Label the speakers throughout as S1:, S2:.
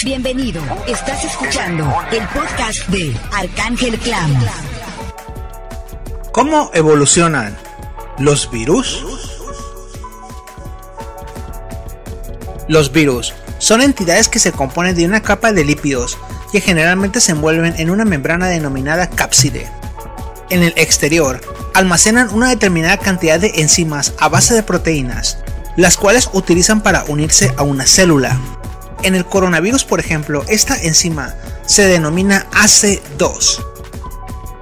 S1: Bienvenido, estás escuchando el podcast de Arcángel Clan.
S2: ¿Cómo evolucionan los virus? Los virus son entidades que se componen de una capa de lípidos que generalmente se envuelven en una membrana denominada cápside. En el exterior, almacenan una determinada cantidad de enzimas a base de proteínas, las cuales utilizan para unirse a una célula. En el coronavirus, por ejemplo, esta enzima se denomina AC2.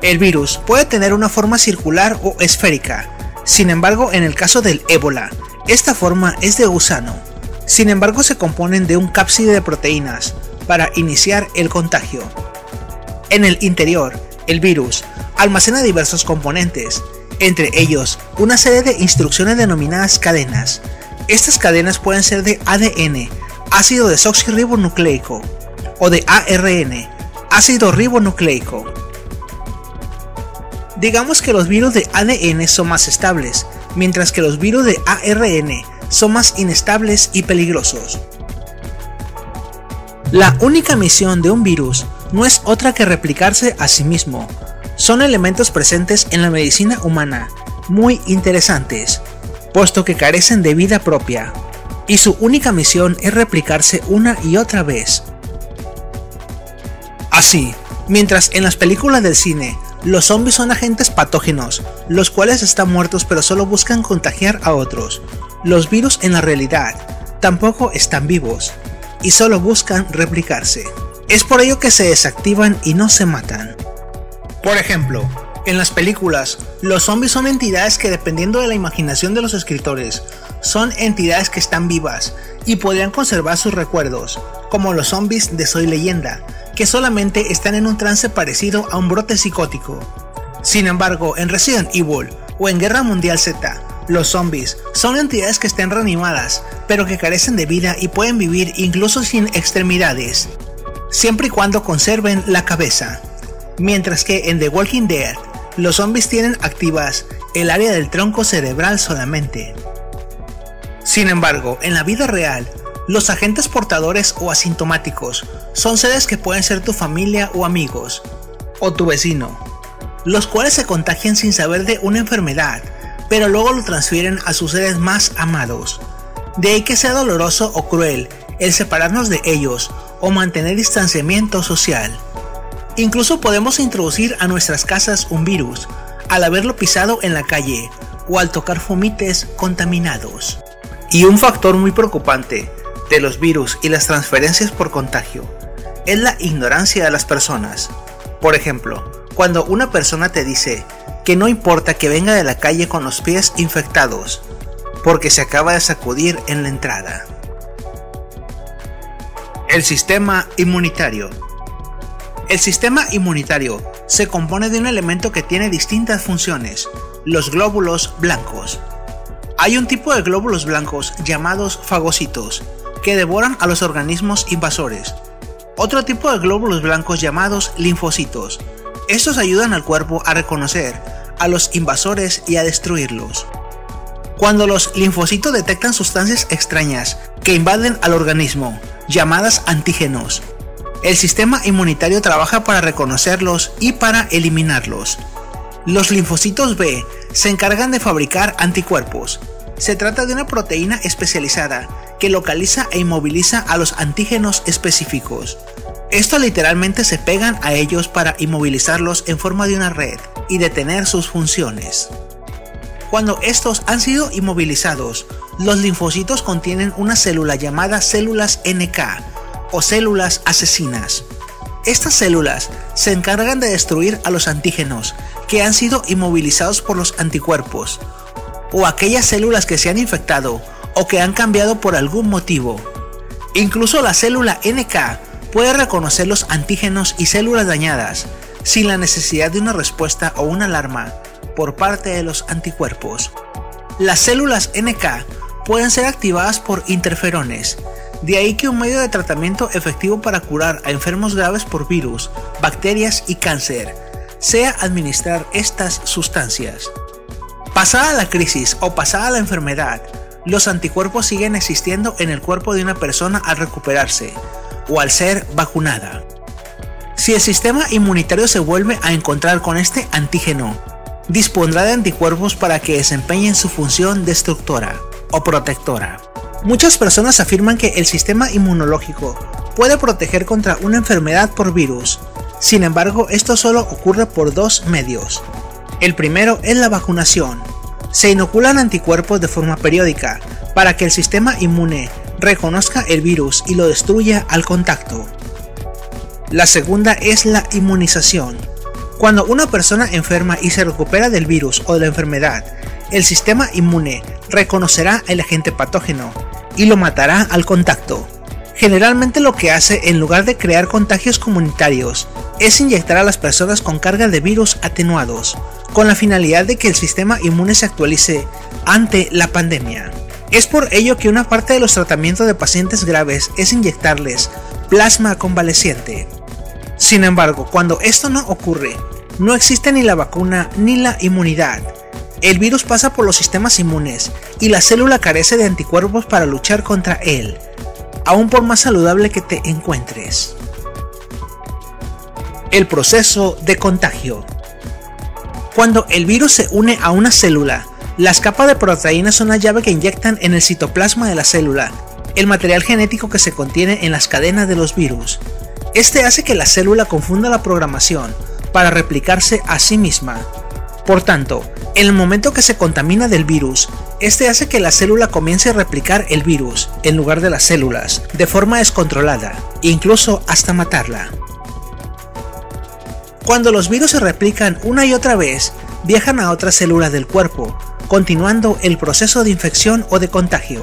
S2: El virus puede tener una forma circular o esférica. Sin embargo, en el caso del ébola, esta forma es de gusano. Sin embargo, se componen de un cápside de proteínas para iniciar el contagio. En el interior, el virus almacena diversos componentes, entre ellos una serie de instrucciones denominadas cadenas. Estas cadenas pueden ser de ADN, ácido desoxirribonucleico, o de ARN, ácido ribonucleico. Digamos que los virus de ADN son más estables, mientras que los virus de ARN son más inestables y peligrosos. La única misión de un virus no es otra que replicarse a sí mismo. Son elementos presentes en la medicina humana, muy interesantes, puesto que carecen de vida propia, y su única misión es replicarse una y otra vez. Así, mientras en las películas del cine, los zombies son agentes patógenos, los cuales están muertos pero solo buscan contagiar a otros, los virus en la realidad tampoco están vivos, y solo buscan replicarse. Es por ello que se desactivan y no se matan. Por ejemplo, en las películas, los zombies son entidades que, dependiendo de la imaginación de los escritores, son entidades que están vivas y podrían conservar sus recuerdos, como los zombies de Soy Leyenda, que solamente están en un trance parecido a un brote psicótico. Sin embargo, en Resident Evil o en Guerra Mundial Z, los zombies son entidades que están reanimadas, pero que carecen de vida y pueden vivir incluso sin extremidades, siempre y cuando conserven la cabeza. Mientras que en The Walking Dead, los zombies tienen activas el área del tronco cerebral solamente. Sin embargo, en la vida real, los agentes portadores o asintomáticos son seres que pueden ser tu familia o amigos, o tu vecino, los cuales se contagian sin saber de una enfermedad, pero luego lo transfieren a sus seres más amados. De ahí que sea doloroso o cruel el separarnos de ellos o mantener distanciamiento social. Incluso podemos introducir a nuestras casas un virus al haberlo pisado en la calle o al tocar fomites contaminados. Y un factor muy preocupante de los virus y las transferencias por contagio es la ignorancia de las personas. Por ejemplo, cuando una persona te dice que no importa que venga de la calle con los pies infectados, porque se acaba de sacudir en la entrada. El sistema inmunitario. El sistema inmunitario se compone de un elemento que tiene distintas funciones, los glóbulos blancos. Hay un tipo de glóbulos blancos llamados fagocitos, que devoran a los organismos invasores. Otro tipo de glóbulos blancos llamados linfocitos. Estos ayudan al cuerpo a reconocer a los invasores y a destruirlos. Cuando los linfocitos detectan sustancias extrañas que invaden al organismo, llamadas antígenos, el sistema inmunitario trabaja para reconocerlos y para eliminarlos. Los linfocitos B se encargan de fabricar anticuerpos. Se trata de una proteína especializada que localiza e inmoviliza a los antígenos específicos. Estos literalmente se pegan a ellos para inmovilizarlos en forma de una red y detener sus funciones. Cuando estos han sido inmovilizados, los linfocitos contienen una célula llamada células NK o células asesinas. Estas células se encargan de destruir a los antígenos que han sido inmovilizados por los anticuerpos, o aquellas células que se han infectado o que han cambiado por algún motivo. Incluso la célula NK puede reconocer los antígenos y células dañadas sin la necesidad de una respuesta o una alarma por parte de los anticuerpos. Las células NK pueden ser activadas por interferones, de ahí que un medio de tratamiento efectivo para curar a enfermos graves por virus, bacterias y cáncer sea administrar estas sustancias. Pasada la crisis o pasada la enfermedad, los anticuerpos siguen existiendo en el cuerpo de una persona al recuperarse, o al ser vacunada. Si el sistema inmunitario se vuelve a encontrar con este antígeno, dispondrá de anticuerpos para que desempeñen su función destructora o protectora. Muchas personas afirman que el sistema inmunológico puede proteger contra una enfermedad por virus. Sin embargo, esto solo ocurre por dos medios. El primero es la vacunación. Se inoculan anticuerpos de forma periódica para que el sistema inmune reconozca el virus y lo destruya al contacto. La segunda es la inmunización. Cuando una persona enferma y se recupera del virus o de la enfermedad, el sistema inmune reconocerá el agente patógeno y lo matará al contacto. Generalmente lo que hace, en lugar de crear contagios comunitarios, es inyectar a las personas con carga de virus atenuados, con la finalidad de que el sistema inmune se actualice ante la pandemia. Es por ello que una parte de los tratamientos de pacientes graves es inyectarles plasma convaleciente. Sin embargo, cuando esto no ocurre, no existe ni la vacuna ni la inmunidad. El virus pasa por los sistemas inmunes y la célula carece de anticuerpos para luchar contra él, aún por más saludable que te encuentres. El proceso de contagio. Cuando el virus se une a una célula, las capas de proteínas son la llave que inyectan en el citoplasma de la célula el material genético que se contiene en las cadenas de los virus. Este hace que la célula confunda la programación para replicarse a sí misma. Por tanto, en el momento que se contamina del virus, este hace que la célula comience a replicar el virus en lugar de las células, de forma descontrolada, incluso hasta matarla. Cuando los virus se replican una y otra vez, viajan a otras células del cuerpo, continuando el proceso de infección o de contagio.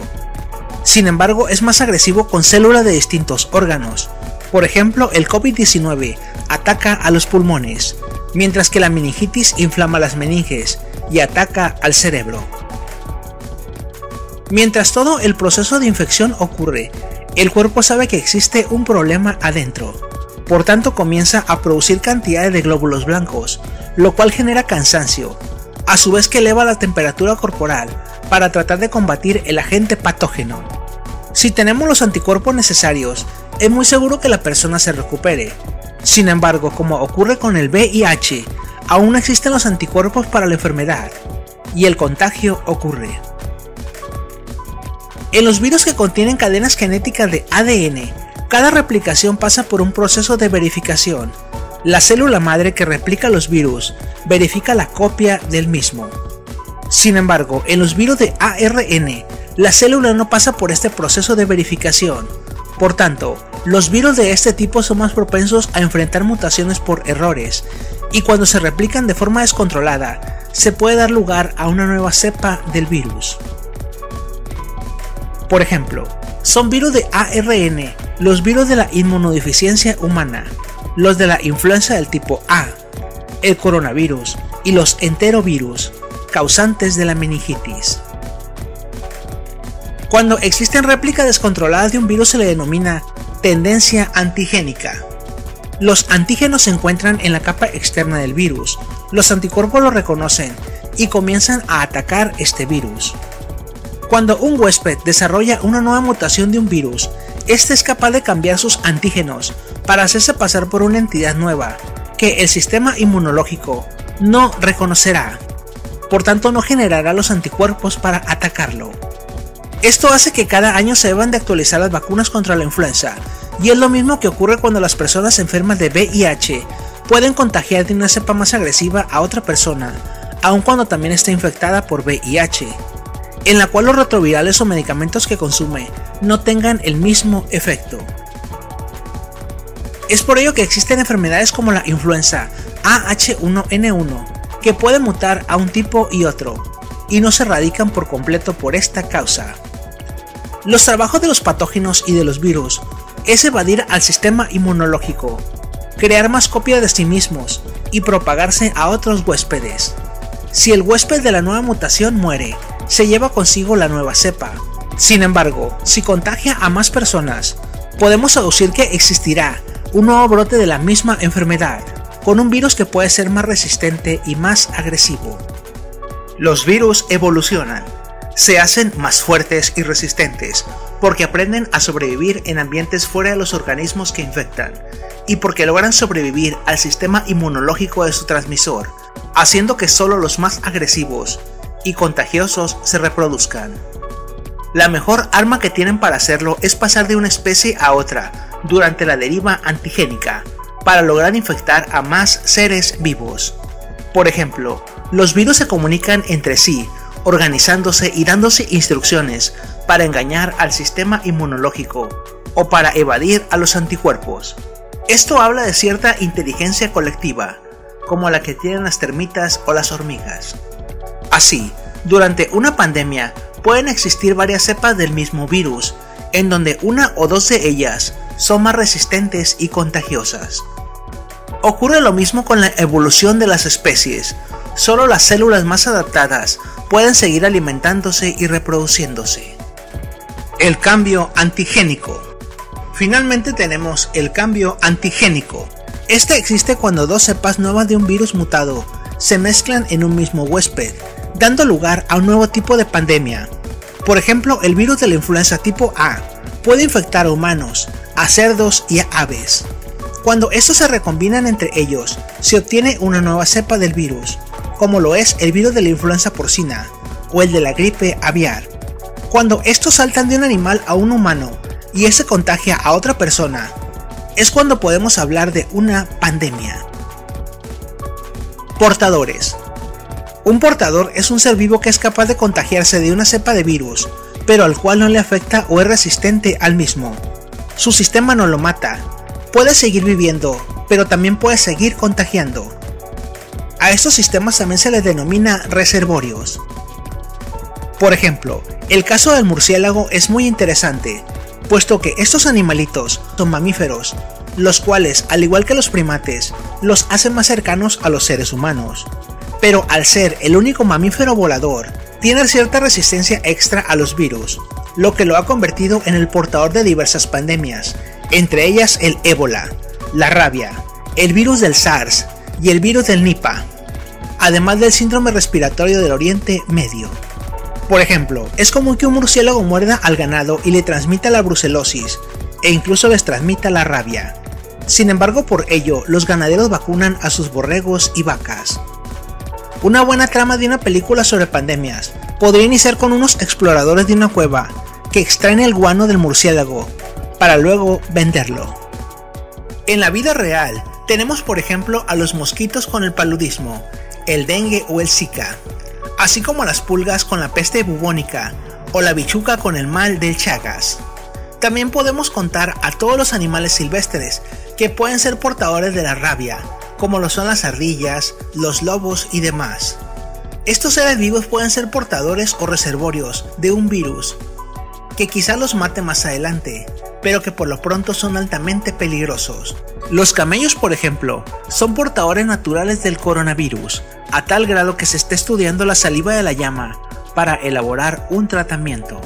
S2: Sin embargo, es más agresivo con células de distintos órganos. Por ejemplo, el COVID-19 ataca a los pulmones, mientras que la meningitis inflama las meninges y ataca al cerebro. Mientras todo el proceso de infección ocurre, el cuerpo sabe que existe un problema adentro. Por tanto, comienza a producir cantidades de glóbulos blancos, lo cual genera cansancio, a su vez que eleva la temperatura corporal para tratar de combatir el agente patógeno. Si tenemos los anticuerpos necesarios, es muy seguro que la persona se recupere. Sin embargo, como ocurre con el VIH, aún no existen los anticuerpos para la enfermedad, y el contagio ocurre. En los virus que contienen cadenas genéticas de ADN, cada replicación pasa por un proceso de verificación. La célula madre que replica los virus verifica la copia del mismo. Sin embargo, en los virus de ARN, la célula no pasa por este proceso de verificación. Por tanto, los virus de este tipo son más propensos a enfrentar mutaciones por errores, y cuando se replican de forma descontrolada, se puede dar lugar a una nueva cepa del virus. Por ejemplo, son virus de ARN los virus de la inmunodeficiencia humana, los de la influenza del tipo A, el coronavirus y los enterovirus, causantes de la meningitis. Cuando existen réplicas descontroladas de un virus se le denomina tendencia antigénica. Los antígenos se encuentran en la capa externa del virus, los anticuerpos lo reconocen y comienzan a atacar este virus. Cuando un huésped desarrolla una nueva mutación de un virus, este es capaz de cambiar sus antígenos para hacerse pasar por una entidad nueva, que el sistema inmunológico no reconocerá, por tanto no generará los anticuerpos para atacarlo. Esto hace que cada año se deban de actualizar las vacunas contra la influenza, y es lo mismo que ocurre cuando las personas enfermas de VIH pueden contagiar de una cepa más agresiva a otra persona, aun cuando también está infectada por VIH, en la cual los retrovirales o medicamentos que consume no tengan el mismo efecto. Es por ello que existen enfermedades como la influenza AH1N1 que pueden mutar a un tipo y otro, y no se erradican por completo por esta causa. Los trabajos de los patógenos y de los virus es evadir al sistema inmunológico, crear más copias de sí mismos y propagarse a otros huéspedes. Si el huésped de la nueva mutación muere, se lleva consigo la nueva cepa. Sin embargo, si contagia a más personas, podemos aducir que existirá un nuevo brote de la misma enfermedad, con un virus que puede ser más resistente y más agresivo. Los virus evolucionan, se hacen más fuertes y resistentes, porque aprenden a sobrevivir en ambientes fuera de los organismos que infectan, y porque logran sobrevivir al sistema inmunológico de su transmisor, haciendo que solo los más agresivos y contagiosos se reproduzcan. La mejor arma que tienen para hacerlo es pasar de una especie a otra durante la deriva antigénica, para lograr infectar a más seres vivos. Por ejemplo, los virus se comunican entre sí, organizándose y dándose instrucciones para engañar al sistema inmunológico o para evadir a los anticuerpos. Esto habla de cierta inteligencia colectiva, como la que tienen las termitas o las hormigas. Así, durante una pandemia pueden existir varias cepas del mismo virus, en donde una o dos de ellas son más resistentes y contagiosas. Ocurre lo mismo con la evolución de las especies. Solo las células más adaptadas pueden seguir alimentándose y reproduciéndose. El cambio antigénico. Finalmente tenemos el cambio antigénico. Este existe cuando dos cepas nuevas de un virus mutado se mezclan en un mismo huésped, dando lugar a un nuevo tipo de pandemia. Por ejemplo, el virus de la influenza tipo A puede infectar a humanos, a cerdos y a aves. Cuando estos se recombinan entre ellos, se obtiene una nueva cepa del virus, como lo es el virus de la influenza porcina o el de la gripe aviar. Cuando estos saltan de un animal a un humano y ese contagia a otra persona, es cuando podemos hablar de una pandemia. Portadores. Un portador es un ser vivo que es capaz de contagiarse de una cepa de virus, pero al cual no le afecta o es resistente al mismo. Su sistema no lo mata. Puede seguir viviendo, pero también puede seguir contagiando. A estos sistemas también se les denomina reservorios. Por ejemplo, el caso del murciélago es muy interesante, puesto que estos animalitos son mamíferos, los cuales, al igual que los primates, los hacen más cercanos a los seres humanos. Pero al ser el único mamífero volador, tiene cierta resistencia extra a los virus, lo que lo ha convertido en el portador de diversas pandemias, entre ellas el ébola, la rabia, el virus del SARS y el virus del Nipah, además del síndrome respiratorio del Oriente Medio. Por ejemplo, es común que un murciélago muerda al ganado y le transmita la brucelosis, e incluso les transmita la rabia. Sin embargo, por ello, los ganaderos vacunan a sus borregos y vacas. Una buena trama de una película sobre pandemias podría iniciar con unos exploradores de una cueva que extraen el guano del murciélago para luego venderlo. En la vida real, tenemos por ejemplo a los mosquitos con el paludismo, el dengue o el zika, así como a las pulgas con la peste bubónica o la bichuca con el mal del Chagas. También podemos contar a todos los animales silvestres que pueden ser portadores de la rabia, como lo son las ardillas, los lobos y demás. Estos seres vivos pueden ser portadores o reservorios de un virus que quizá los mate más adelante, pero que por lo pronto son altamente peligrosos. Los camellos, por ejemplo, son portadores naturales del coronavirus, a tal grado que se está estudiando la saliva de la llama para elaborar un tratamiento.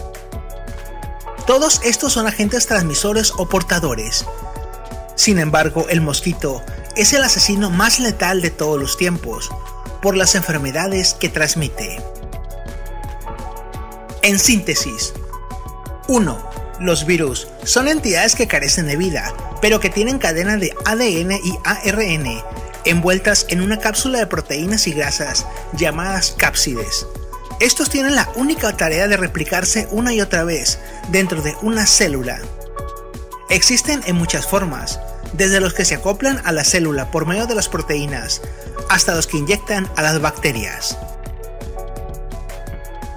S2: Todos estos son agentes transmisores o portadores. Sin embargo, el mosquito es el asesino más letal de todos los tiempos, por las enfermedades que transmite. En síntesis, 1. Los virus son entidades que carecen de vida, pero que tienen cadena de ADN y ARN envueltas en una cápsula de proteínas y grasas llamadas cápsides. Estos tienen la única tarea de replicarse una y otra vez dentro de una célula. Existen en muchas formas, desde los que se acoplan a la célula por medio de las proteínas, hasta los que inyectan a las bacterias.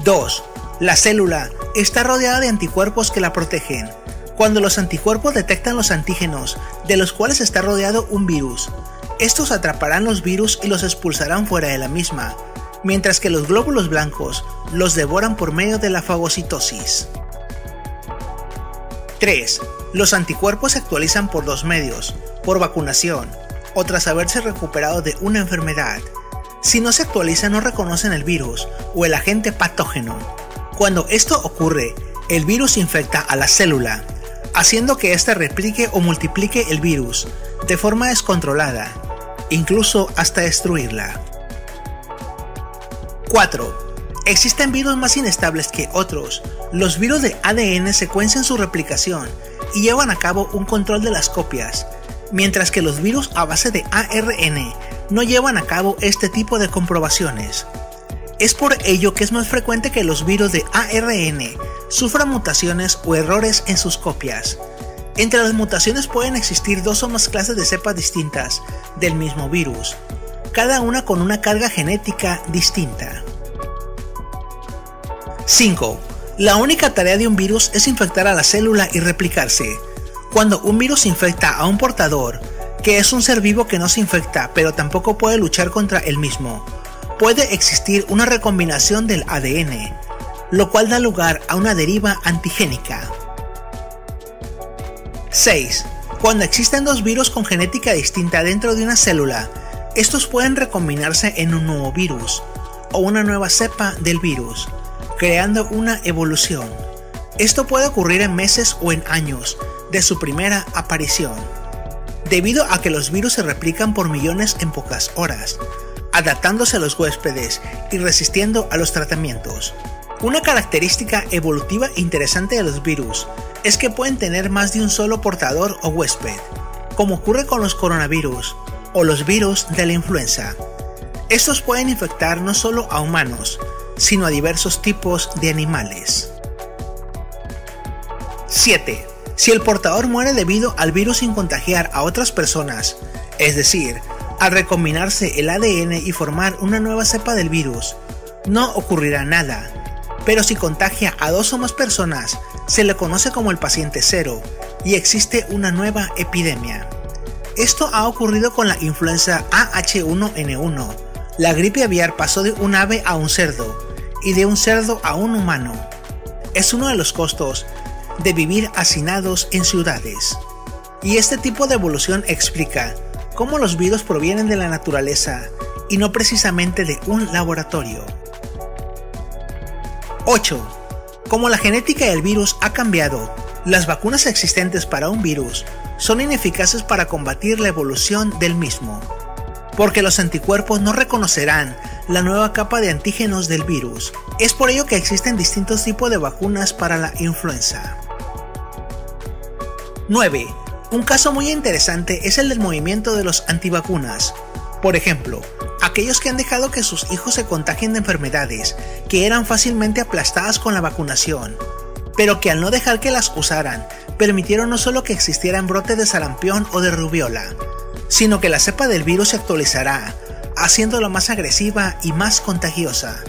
S2: 2. La célula está rodeada de anticuerpos que la protegen. Cuando los anticuerpos detectan los antígenos de los cuales está rodeado un virus, estos atraparán los virus y los expulsarán fuera de la misma, mientras que los glóbulos blancos los devoran por medio de la fagocitosis. 3. Los anticuerpos se actualizan por dos medios, por vacunación o tras haberse recuperado de una enfermedad. Si no se actualizan, no reconocen el virus o el agente patógeno. Cuando esto ocurre, el virus infecta a la célula, haciendo que ésta replique o multiplique el virus de forma descontrolada, incluso hasta destruirla. 4. Existen virus más inestables que otros. Los virus de ADN secuencian su replicación y llevan a cabo un control de las copias, mientras que los virus a base de ARN no llevan a cabo este tipo de comprobaciones. Es por ello que es más frecuente que los virus de ARN sufran mutaciones o errores en sus copias. Entre las mutaciones pueden existir 2 o más clases de cepas distintas del mismo virus, cada una con una carga genética distinta. 5. La única tarea de un virus es infectar a la célula y replicarse. Cuando un virus infecta a un portador, que es un ser vivo que no se infecta pero tampoco puede luchar contra él mismo, puede existir una recombinación del ADN, lo cual da lugar a una deriva antigénica. 6. Cuando existen 2 virus con genética distinta dentro de una célula, estos pueden recombinarse en un nuevo virus o una nueva cepa del virus, creando una evolución. Esto puede ocurrir en meses o en años de su primera aparición, debido a que los virus se replican por millones en pocas horas, adaptándose a los huéspedes y resistiendo a los tratamientos. Una característica evolutiva interesante de los virus es que pueden tener más de un solo portador o huésped, como ocurre con los coronavirus o los virus de la influenza. Estos pueden infectar no solo a humanos, sino a diversos tipos de animales. 7. Si el portador muere debido al virus sin contagiar a otras personas, es decir, al recombinarse el ADN y formar una nueva cepa del virus, no ocurrirá nada, pero si contagia a 2 o más personas, se le conoce como el paciente cero y existe una nueva epidemia. Esto ha ocurrido con la influenza AH1N1. La gripe aviar pasó de un ave a un cerdo y de un cerdo a un humano. Es uno de los costos de vivir hacinados en ciudades. Y este tipo de evolución explica cómo los virus provienen de la naturaleza y no precisamente de un laboratorio. 8. Como la genética del virus ha cambiado, las vacunas existentes para un virus son ineficaces para combatir la evolución del mismo, porque los anticuerpos no reconocerán la nueva capa de antígenos del virus. Es por ello que existen distintos tipos de vacunas para la influenza. 9. Un caso muy interesante es el del movimiento de los antivacunas. Por ejemplo, aquellos que han dejado que sus hijos se contagien de enfermedades que eran fácilmente aplastadas con la vacunación, pero que al no dejar que las usaran, permitieron no solo que existieran brotes de sarampión o de rubiola, sino que la cepa del virus se actualizará, haciéndola más agresiva y más contagiosa,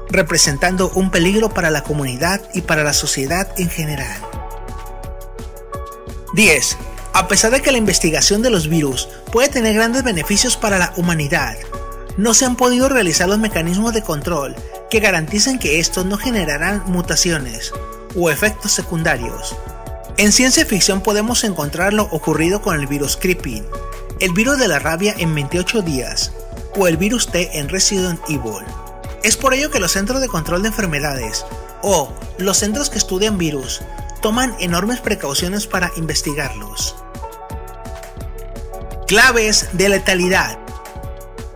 S2: representando un peligro para la comunidad y para la sociedad en general. 10. A pesar de que la investigación de los virus puede tener grandes beneficios para la humanidad, no se han podido realizar los mecanismos de control que garanticen que estos no generarán mutaciones o efectos secundarios. En ciencia ficción podemos encontrar lo ocurrido con el virus Creepy, el virus de la rabia en 28 días o el virus T en Resident Evil. Es por ello que los centros de control de enfermedades o los centros que estudian virus toman enormes precauciones para investigarlos. Claves de letalidad.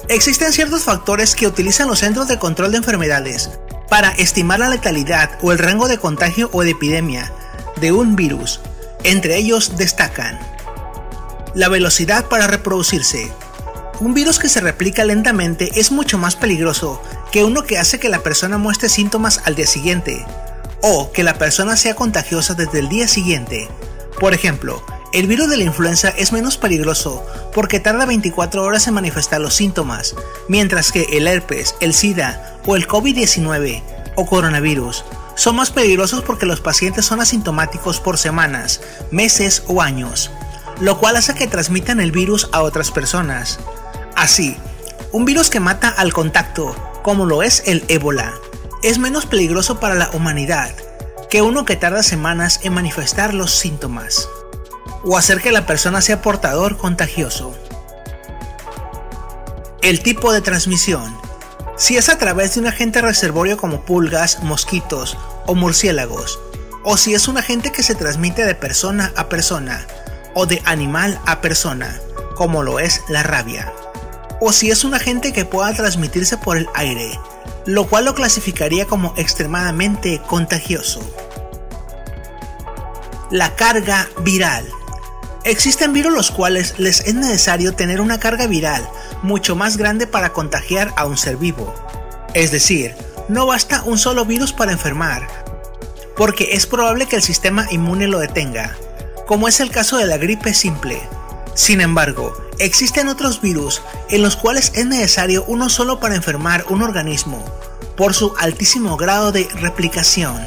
S2: Existen ciertos factores que utilizan los centros de control de enfermedades para estimar la letalidad o el rango de contagio o de epidemia de un virus. Entre ellos destacan la velocidad para reproducirse. Un virus que se replica lentamente es mucho más peligroso que uno que hace que la persona muestre síntomas al día siguiente, o que la persona sea contagiosa desde el día siguiente. Por ejemplo, el virus de la influenza es menos peligroso porque tarda 24 horas en manifestar los síntomas, mientras que el herpes, el SIDA o el COVID-19 o coronavirus son más peligrosos porque los pacientes son asintomáticos por semanas, meses o años, lo cual hace que transmitan el virus a otras personas. Así, un virus que mata al contacto, como lo es el ébola, es menos peligroso para la humanidad que uno que tarda semanas en manifestar los síntomas o hacer que la persona sea portador contagioso. El tipo de transmisión. Si es a través de un agente reservorio como pulgas, mosquitos o murciélagos, o si es un agente que se transmite de persona a persona o de animal a persona, como lo es la rabia, o si es un agente que pueda transmitirse por el aire, lo cual lo clasificaría como extremadamente contagioso. La carga viral. Existen virus los cuales les es necesario tener una carga viral mucho más grande para contagiar a un ser vivo. Es decir, no basta un solo virus para enfermar, porque es probable que el sistema inmune lo detenga, como es el caso de la gripe simple. Sin embargo, existen otros virus en los cuales es necesario uno solo para enfermar un organismo, por su altísimo grado de replicación.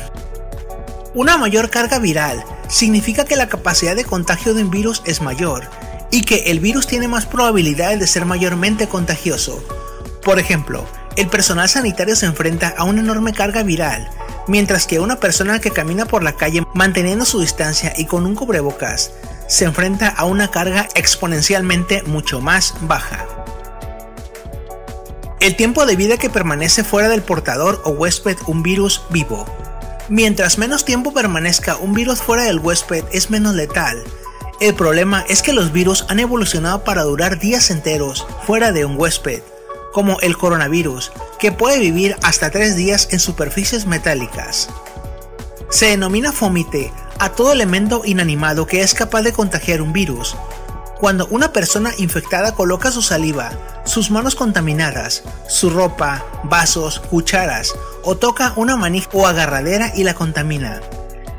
S2: Una mayor carga viral significa que la capacidad de contagio de un virus es mayor, y que el virus tiene más probabilidades de ser mayormente contagioso. Por ejemplo, el personal sanitario se enfrenta a una enorme carga viral, mientras que una persona que camina por la calle manteniendo su distancia y con un cubrebocas se enfrenta a una carga exponencialmente mucho más baja. El tiempo de vida que permanece fuera del portador o huésped un virus vivo. Mientras menos tiempo permanezca un virus fuera del huésped es menos letal. El problema es que los virus han evolucionado para durar días enteros fuera de un huésped, como el coronavirus, que puede vivir hasta 3 días en superficies metálicas. Se denomina fomite a todo elemento inanimado que es capaz de contagiar un virus. Cuando una persona infectada coloca su saliva, sus manos contaminadas, su ropa, vasos, cucharas, o toca una manija o agarradera y la contamina,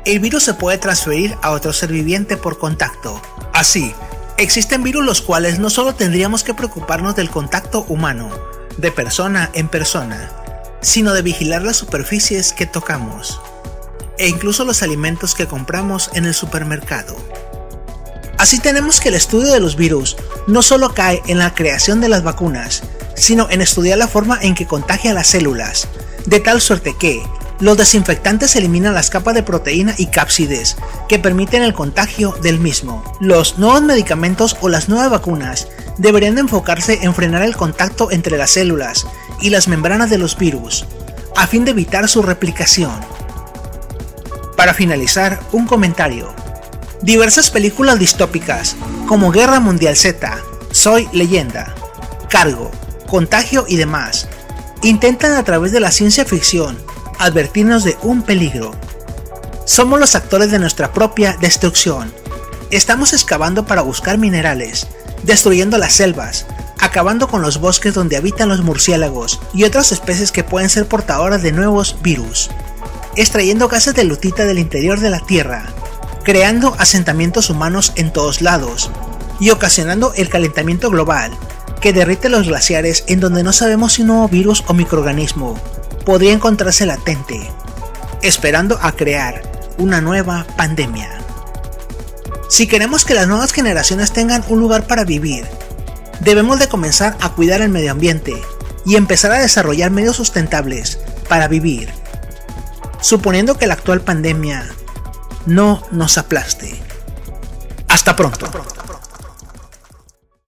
S2: el virus se puede transferir a otro ser viviente por contacto. Así, existen virus los cuales no solo tendríamos que preocuparnos del contacto humano, de persona en persona, sino de vigilar las superficies que tocamos, e incluso los alimentos que compramos en el supermercado. Así tenemos que el estudio de los virus no solo cae en la creación de las vacunas, sino en estudiar la forma en que contagia las células, de tal suerte que los desinfectantes eliminan las capas de proteína y cápsides que permiten el contagio del mismo. Los nuevos medicamentos o las nuevas vacunas deberían de enfocarse en frenar el contacto entre las células y las membranas de los virus, a fin de evitar su replicación. Para finalizar, un comentario. Diversas películas distópicas, como Guerra Mundial Z, Soy Leyenda, Cargo, Contagio y demás, intentan a través de la ciencia ficción advertirnos de un peligro. Somos los actores de nuestra propia destrucción. Estamos excavando para buscar minerales, destruyendo las selvas, acabando con los bosques donde habitan los murciélagos y otras especies que pueden ser portadoras de nuevos virus, extrayendo gases de lutita del interior de la Tierra, creando asentamientos humanos en todos lados y ocasionando el calentamiento global que derrite los glaciares, en donde no sabemos si un nuevo virus o microorganismo podría encontrarse latente, esperando a crear una nueva pandemia. Si queremos que las nuevas generaciones tengan un lugar para vivir, debemos de comenzar a cuidar el medio ambiente y empezar a desarrollar medios sustentables para vivir, suponiendo que la actual pandemia no nos aplaste. Hasta pronto.